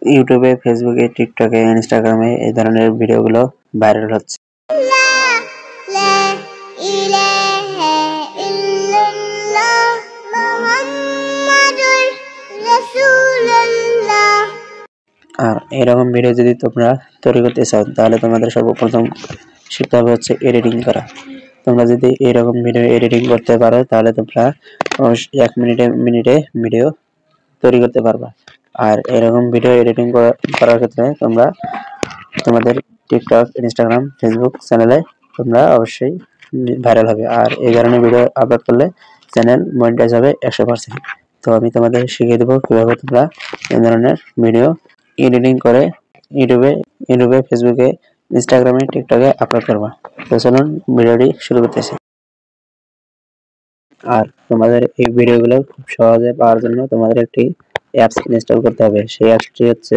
ইউটিউবে, ফেসবুকে, টিকটকে, ইনস্টাগ্রামে এই ধরনের ভিডিওগুলো ভাইরাল হচ্ছে। আর এরকম ভিডিও যদি তোমরা তৈরি করতে চাও তাহলে তোমাদের সর্বপ্রথম শিখতে হবে হচ্ছে এডিটিং করা। তোমরা যদি এরকম ভিডিও এডিটিং করতে পারো তাহলে তোমরা 1 মিনিটে ভিডিও তৈরি করতে পারবা। আর এরকম ভিডিও এডিটিং করার ক্ষেত্রে তোমরা তোমাদের টিকটক, ইনস্টাগ্রাম, ফেসবুক চ্যানেলে তোমরা অবশ্যই ভাইরাল হবে। আর এই ধরনের ভিডিও আপলোড করলে চ্যানেল মনিটাইজ হবে 100%। তো আমি তোমাদের শিখিয়ে দেবো কিভাবে তোমরা এই ধরনের ভিডিও এডিটিং করে ইউটিউবে, ফেসবুকে, ইনস্টাগ্রামে, টিকটকে আপলোড করবা। তো চলুন ভিডিওটি শুরু করতেছি। আর তোমাদের এই ভিডিওগুলো খুব সহজে পাওয়ার জন্য তোমাদের একটি অ্যাপস ইনস্টল করতে হবে। সেই অ্যাপসটি হচ্ছে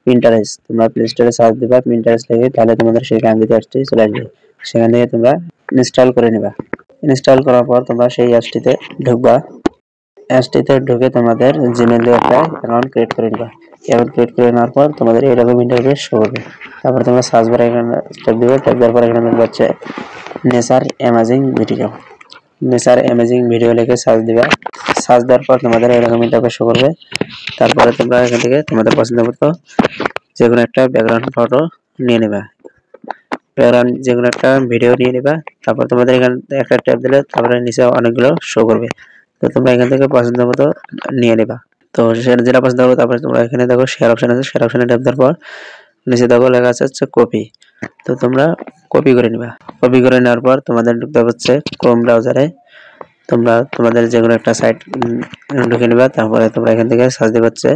পিন্টারেস্ট। তোমরা প্লে স্টোরে সার্চ দিবা পিন্টারেস্ট লিখে, তাহলে তোমাদের সেই কাঙ্ক্ষিত অ্যাপসটি চলে আসবে। সেখান থেকে তোমরা ইনস্টল করে নিবা। ইনস্টল করার পর তোমরা সেই অ্যাপসটিতে ঢুকবা। অ্যাপসটিতে ঢুকে তোমাদের জিমেল দিয়ে একটা অ্যাকাউন্ট ক্রিয়েট করে নিবা। অ্যাকাউন্ট ক্রিয়েট করে নেওয়ার পর তোমাদের এরকম ইন্টারফেস শো করবে। তারপর তোমরা সার্চ বারে এখানে ট্যাপ দিবে। ট্যাপ দেওয়ার পর এখানে দেখবে হচ্ছে নেচার অ্যামেজিং ভিডিও লিখে সার্চ দিবা। সার্চ দেওয়ার পর তোমাদের এরকম ইন্টারফেস শো করবে। তারপরে তোমরা এখান থেকে তোমাদের পছন্দ মতো যে কোনো একটা ব্যাকগ্রাউন্ড ফটো নিয়ে নেবা। যে কোনো একটা ভিডিও নিয়ে নেবা। তারপর তোমাদের এখানে একটা ট্যাপ দিলে তারপরে নিচে অনেকগুলো শো করবে। তো তোমরা এখান থেকে পছন্দ মতো নিয়ে নেবা। তো সেটা যেটা পছন্দ হবে তারপরে তোমরা এখানে দেখো শেয়ার অপশন আছে। শেয়ার অপশনে ট্যাপ দেওয়ার পর নিচে দেখো লেখা আছে হচ্ছে কপি। তো তোমরা কপি করে নিবা। কপি করে নেওয়ার পর তোমাদের ঢুকতে হচ্ছে ক্রোম ব্রাউজারে। তোমরা তোমাদের যে কোনো একটা সাইট ঢুকে নিবা। তারপরে তোমরা এখান থেকে সার্চ দিবে হচ্ছে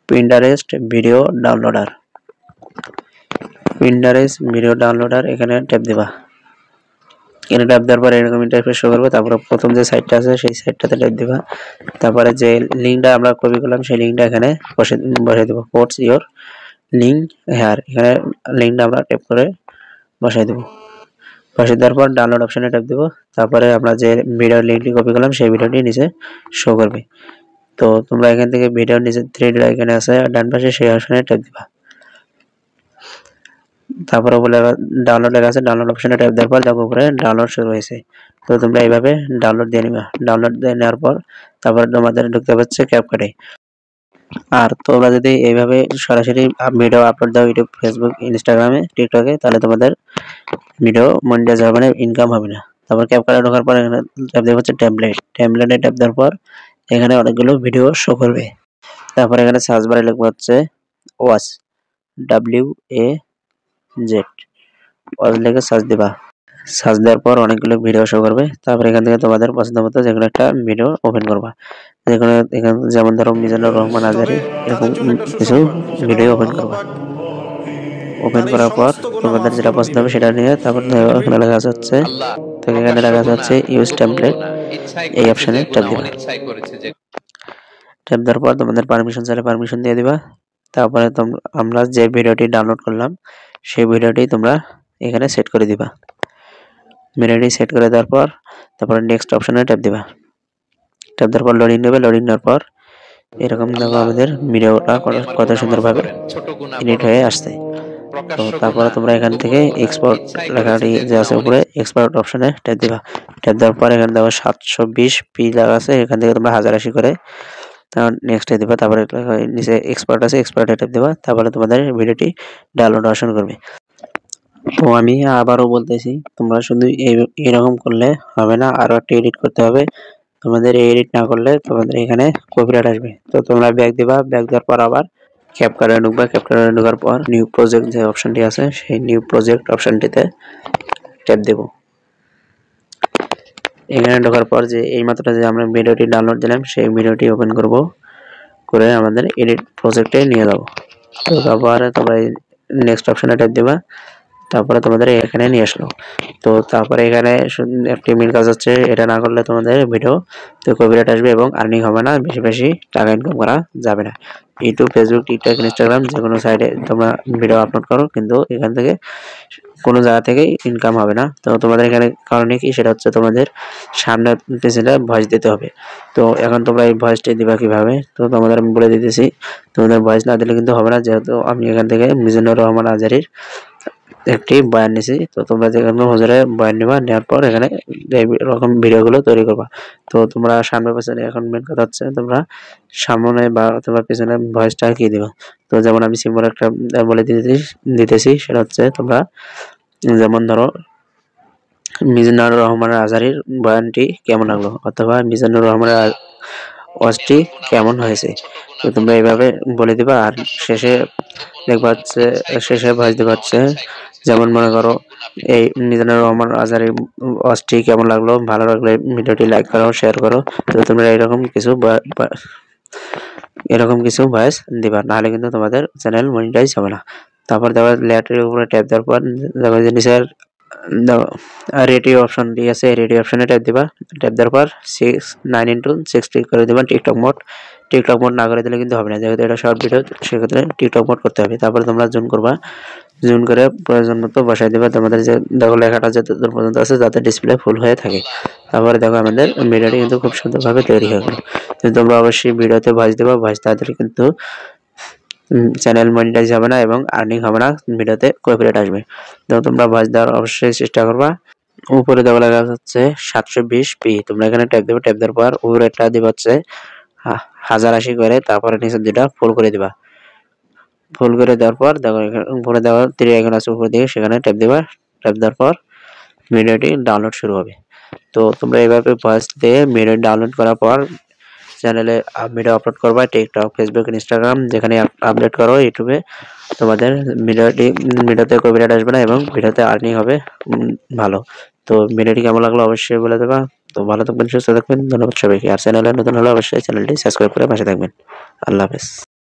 পিন্টারেস্ট ভিডিও ডাউনলোডার। এখানে ট্যাপ দিবা। এখানে ট্যাপ দেওয়ার পর এরকম ইন্টারফেস শো করবে। তারপরে প্রথম যে সাইটটা আছে সেই সাইটটাতে ট্যাপ দিবা। তারপরে যে লিঙ্কটা আমরা কপি করলাম সেই লিঙ্কটা এখানে বসিয়ে দেবো। পোস্ট ইওর লিঙ্ক হেয়ার, এখানে লিঙ্কটা আমরা ট্যাপ করে বসাই দেবো। বসিয়ে দেওয়ার পর ডাউনলোড অপশনে ট্যাপ দেবো। তারপরে আমরা যে ভিডিওর লিঙ্কটি কপি করলাম সেই ভিডিওটি নিচে শো করবে। তো তোমরা এখান থেকে ভিডিওর নিচে 3D আইকনে আছে ডান পাশে, সেই অপশনে ট্যাপ দিবা। তারপরে বলে ডাউনলোড লেখা আছে, ডাউনলোড অপশনে ট্যাপ দেওয়ার পর দেখো উপরে ডাউনলোড শুরু হয়েছে। তো তোমরা এইভাবে ডাউনলোড দিয়ে নিবা। ডাউনলোড দিয়ে নেওয়ার পর তারপরে তোমাদের ঢুকতে পারছে ক্যাপকাটে। আর তোমরা যদি এইভাবে সরাসরি ভিডিও আপলোড দাও ইউটিউব, ফেসবুক, ইনস্টাগ্রামে, টিকটকে, তাহলে তোমাদের ভিডিও মনিটাইজ হবে না, ইনকাম হবে না। তারপর ক্যাপকাটে ঢোকার পর এখানে ট্যাপ দেওয়া হচ্ছে টেমপ্লেটে ট্যাপ দেওয়ার পর এখানে অনেকগুলো ভিডিও শো করবে। তারপর এখানে সার্চ বারে লিখবো হচ্ছে ওয়াচ, WAZ, ওয়াচ লিখে সার্চ দিবা। সার্চ দেওয়ার পর অনেকগুলো ভিডিও শো করবে। তারপর এখান থেকে তোমাদের পছন্দ মতো যে কোনো একটা ভিডিও ওপেন করবা। যেখানে যেমন ধরো মিজানুর রহমান আজারি, এরকম কিছু ভিডিও ওপেন করবা। ওপেন করার পর তোমাদের যেটা পছন্দ হবে সেটা নিয়ে তারপর এখানে লেখা আছে এখানে লেখা আছে ইউজ টেমপ্লেট, এই অপশনে ট্যাপ দিবা। ট্যাপ দেওয়ার পর তোমাদের পারমিশন চাইলে পারমিশন দিয়ে দিবা। তারপরে আমরা যে ভিডিওটি ডাউনলোড করলাম সেই ভিডিওটি তোমরা এখানে সেট করে দিবা। ভিডিওটি সেট করে দেওয়ার পর তারপরে নেক্সট অপশনে ট্যাপ দিবা। ট্যাপ দেওয়ার পর লোডিং নেবে। লোডিং নেওয়ার পর এরকম দেখো আমাদের ভিডিওটা কত সুন্দরভাবে এডিট হয়ে আসছে। তো তারপরে তোমরা এখান থেকে এক্সপোর্ট লেখাটি যে আছে উপরে এক্সপোর্ট অপশনে ট্যাপ দিবা। ট্যাপ দেওয়ার পর এখানে দেখো 720p লেখা আছে। এখান থেকে তোমরা 1080 করে তারপর নেক্সটে দিবা। তারপরে নিচে এক্সপোর্ট আছে, এক্সপোর্টে ট্যাপ দিবা। তারপরে তোমাদের ভিডিওটি ডাউনলোড শুরু করবে। তো আমি আবারও বলতেছি, তোমরা শুধু এরকম করলে হবে না, আরো একটা এডিট করতে হবে। তোমাদের এডিট না করলে তোমাদের এখানে কপিরাইট আসবে। তো তোমরা ব্যাক দিবা। ব্যাক দেওয়ার পর আবার ক্যাপকাটে ঢুকবা। ক্যাপকাটে ঢোকার পর নিউ প্রজেক্ট যে অপশনটি আছে সেই নিউ প্রজেক্ট অপশনটিতে ট্যাপ দেব। এখানে ঢোকার পর যে এইমাত্র যে আমরা ভিডিওটি ডাউনলোড দিলাম সেই ভিডিওটি ওপেন করব, করে আমাদের এডিট প্রজেক্টে নিয়ে যাব। তো তারপরে তোমরা নেক্সট অপশনে ট্যাপ দিবা। তারপরে তোমাদের এখানে নিয়ে আসলো। তো তারপরে এখানে একটি মেন কাজ হচ্ছে, এটা না করলে তোমাদের ভিডিও তো কপিরাইট আসবে এবং আর্নিং হবে না, বেশি বেশি টাকা ইনকাম করা যাবে না। ইউটিউব, ফেসবুক, টিকটক, ইনস্টাগ্রাম যে কোনো সাইটে তোমরা ভিডিও আপলোড করো, কিন্তু এখান থেকে কোনো জায়গা থেকেই ইনকাম হবে না। তো তোমাদের এখানে কারণে কি সেটা হচ্ছে তোমাদের সামনে পিছনে ভয়েস দিতে হবে। তো এখন তোমরা এই ভয়েসটি দিবা কিভাবে, তো তোমাদের আমি বলে দিতেছি। তোমাদের ভয়েস না দিলে কিন্তু হবে না, যেহেতু আমি এখান থেকে মিজানুর রহমান আজারির একটি বয়ান নিছি। তো তোমরা যেখানে হুজুরের বয়ান নিবা, নেওয়ার পর এখানে এরকম ভিডিওগুলো তৈরি করবা। তো তোমরা সামনে পেছনে, এখন মেন কথা হচ্ছে তোমরা সামনে বা তোমার পেছনে ভয়েসটা কি দিবা। তো যেমন আমি সিম্পল একটা বলে দিতেছি, সেটা হচ্ছে তোমরা যেমন ধরো মিজানুর রহমান আজারির বয়ানটি কেমন লাগলো, অথবা মিজানুর রহমানের ওয়াজটি কেমন হয়েছে। তো তোমরা এইভাবে বলে দিবা। আর শেষে দেখবা হচ্ছে, শেষে ভয়েস দিবা হচ্ছে, যেমন মনে করো এই মিজানুর রহমান আজারির ওয়াজটি কেমন লাগলো, ভালো লাগলে ভিডিওটি লাইক করো, শেয়ার করো। তো তোমরা এরকম কিছু ভয়েস দিবা, নাহলে কিন্তু তোমাদের চ্যানেল মনিটাইজ হবে না। তারপর দেখো লেটারের উপরে ট্যাপ দেওয়ার পর দেখো যে নিচের রেডিও অপশন ঠিক আছে, রেডিও অপশনে ট্যাপ দিবা। ট্যাপ দেওয়ার পর 9:6 করে দিবা টিকটক মোড। টিকটক মোড না করে দিলে কিন্তু হবে না, যেহেতু এটা শর্ট ভিডিও, সেক্ষেত্রে টিকটক মোড করতে হবে। তারপরে তোমরা জুম করবা, জুম করে প্রয়োজন মতো বসাই দিবা তোমাদের যে দেখো লেখাটা যতদূর পর্যন্ত আছে, যাতে ডিসপ্লে ফুল হয়ে থাকে। তারপরে দেখো আমাদের ভিডিওটি কিন্তু খুব সুন্দরভাবে তৈরি হয়ে গেল। কিন্তু তোমরা অবশ্যই ভিডিওতে ভয়েস দেবা, ভয়েস তাড়াতাড়ি কিন্তু চ্যানেল মনিটাইজ হবে না এবং আর্নিং হবে না, ভিডিওতে কপিরাইট আসবে। তো তোমরা ভয়েস দেওয়ার অবশ্যই চেষ্টা করবা। উপরে দেওয়া লেখা হচ্ছে 720p, তোমরা এখানে ট্যাপ দেবে। ট্যাপ দেওয়ার পর উপরে একটা দিবা হচ্ছে 1080 করে, তারপরে নিচে দুটা ফুল করে দিবা। ফুল করে দেওয়ার পর দেখো উপরে দেওয়া 3 আইকন আছে উপর দিকে, সেখানে ট্যাপ দিবা। ট্যাপ দেওয়ার পর ভিডিওটি ডাউনলোড শুরু হবে। তো তোমরা এইভাবে ভয়েস দিয়ে ভিডিও ডাউনলোড করার পর চ্যানেলে ভিডিও আপলোড করবা, টিকটক, ফেসবুক, ইনস্টাগ্রাম যেখানে আপলোড করো, ইউটিউবে তোমাদের ভিডিওতে কপিরাইট আসবে না এবং ভিডিওতে আর্নিং হবে ভালো। তো ভিডিওটি কেমন লাগলো অবশ্যই বলে দেবা। তো ভালো থাকবেন, সুস্থ থাকবেন, ধন্যবাদ সবাইকে। আর চ্যানেলে নতুন হলে অবশ্যই চ্যানেলটি সাবস্ক্রাইব করে পাশে থাকবেন। আল্লাহ হাফেজ।